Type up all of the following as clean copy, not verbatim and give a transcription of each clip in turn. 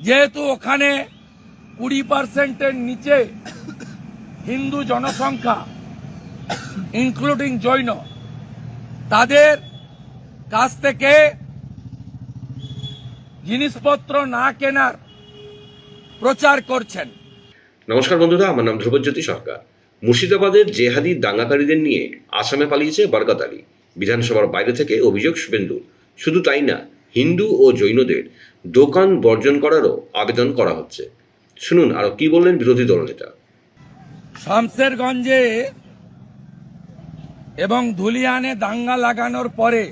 যেহেতু ওখানে 20%-এর নিচে হিন্দু জনসংখ্যা ইনক্লুডিং জৈন, তাদের কাছ থেকে জিনিসপত্র না কেনার প্রচার করছেন। নমস্কার বন্ধুরা, আমার নাম ধ্রুবজ্যোতি সরকার। মুর্শিদাবাদের জেহাদি দাঙ্গাকারীদের নিয়ে আসামে পালিয়েছে বরকত আলী। বিধানসভার বাইরে থেকে অভিযোগ শুভেন্দুর। শুধু তাই না, হিন্দু ও জৈনদের দোকান বর্জন করারও আবেদন করা হচ্ছে। শুনুন আরো কি বললেন বিরোধী দলনেতা। শামসেরগঞ্জে এবং ধুলিয়ানে দাঙ্গা লাগানোর পরে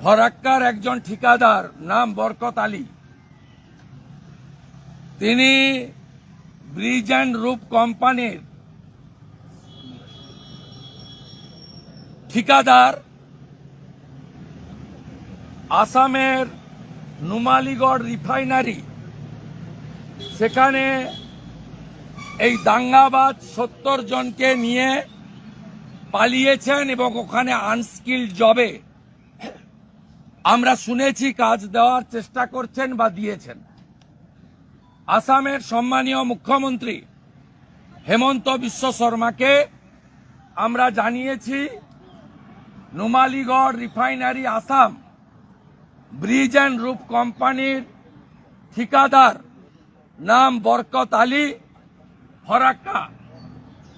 ফরাক্কার একজন ঠিকাদার নাম বরকত আলী, তিনি ব্রিজ অ্যান্ড রুফ কোম্পানির ঠিকাদার আসামের নুমালীগড় রিফাইনারি, সেখানে এই দাঙ্গাবাজ 70 জনকে নিয়ে পালিয়েছেন এবং ওখানে আনস্কিল্ড জবে আমরা শুনেছি কাজ দেওয়ার চেষ্টা করছেন বা দিয়েছেন। আসামের সম্মানীয় মুখ্যমন্ত্রী হেমন্ত বিশ্ব শর্মাকে আমরা জানিয়েছি Numaligarh refinery Assam bridge and roof কোম্পানির ঠিকাদার নাম বরকত আলী ফরাক্কা,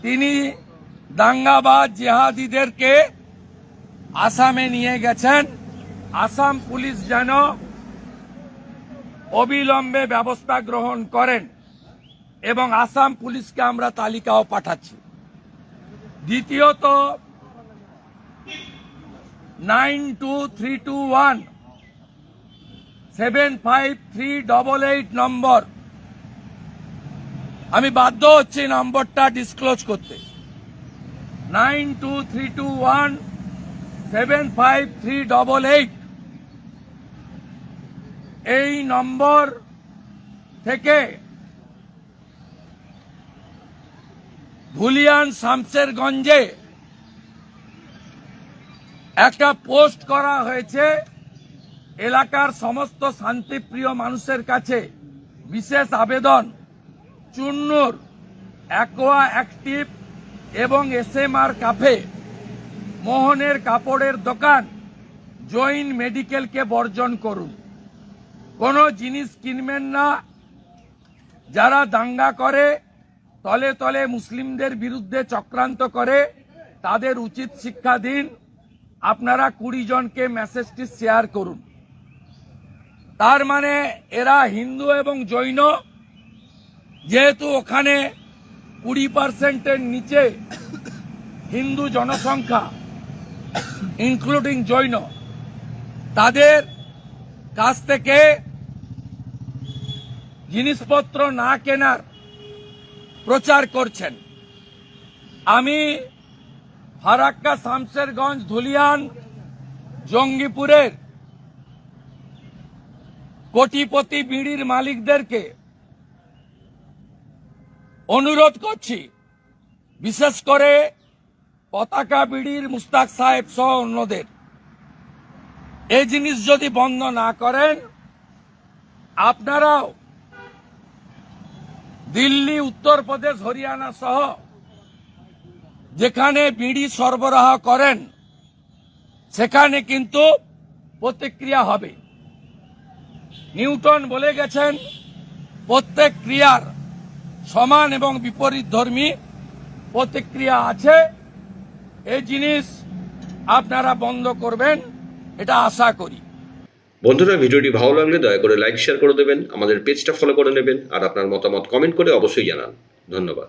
তিনি দাঙ্গাবাজ জেহাদিদেরকে আসামে নিয়ে গেছেন। আসাম পুলিশ যেন অবিলম্বে ব্যবস্থা গ্রহণ করেন এবং আসাম পুলিশকে আমরা তালিকাও পাঠাচ্ছি। দ্বিতীয়ত 9232175388 নম্বর, আমি বাধ্য হচ্ছি নম্বরটা ডিসক্লোজ করতে। 9232175388 এই নম্বর থেকে ধুলিয়ান শামসেরগঞ্জে একটা পোস্ট করা হয়েছে। এলাকার সমস্ত শান্তিপ্রিয় মানুষের কাছে বিশেষ আবেদন, চুন্নুর অ্যাকোয়া অ্যাক্টিভ এবং এসএমআর কাফে, মোহনের কাপড়ের দোকান, জৈন মেডিকেলকে বর্জন করুন। কোনো জিনিস কিনবেন না। যারা দাঙ্গা করে, তলে তলে মুসলিমদের বিরুদ্ধে চক্রান্ত করে, তাদের উচিত শিক্ষা দিন। আপনারা 20 জনকে মেসেজটি শেয়ার করুন। তার মানে এরা হিন্দু এবং জৈন, যেহেতু ওখানে 20%-এর নিচে হিন্দু জনসংখ্যা ইনক্লুডিং জৈন, তাদের কাছ থেকে জিনিসপত্র না কেনার প্রচার করছেন। আমি ফারাক্কা, শামসেরগঞ্জ, ধুলিয়ান, জঙ্গিপুরের কোটিপতি বিড়ির মালিকদেরকে অনুরোধ করছি, বিশেষ করে পতাকা বিড়ির মুস্তাক সাহেব সহ অন্যদের, এই জিনিস যদি বন্ধ না করেন, আপনারাও দিল্লি, উত্তরপ্রদেশ, হরিয়ানা সহ যেখানে বিড়ি সরবরাহ করেন সেখানে কিন্তু প্রতিক্রিয়া হবে। নিউটন বলে গেছেন, প্রত্যেক ক্রিয়ার সমান এবং বিপরীত ধর্মী প্রতিক্রিয়া আছে। এই জিনিস আপনারা বন্ধ করবেন, এটা আশা করি। বন্ধুরা, ভিডিওটি ভালো লাগলে দয়া করে লাইক শেয়ার করে দেবেন, আমাদের পেজটা ফলো করে নেবেন আর আপনার মতামত কমেন্ট করে অবশ্যই জানান। ধন্যবাদ।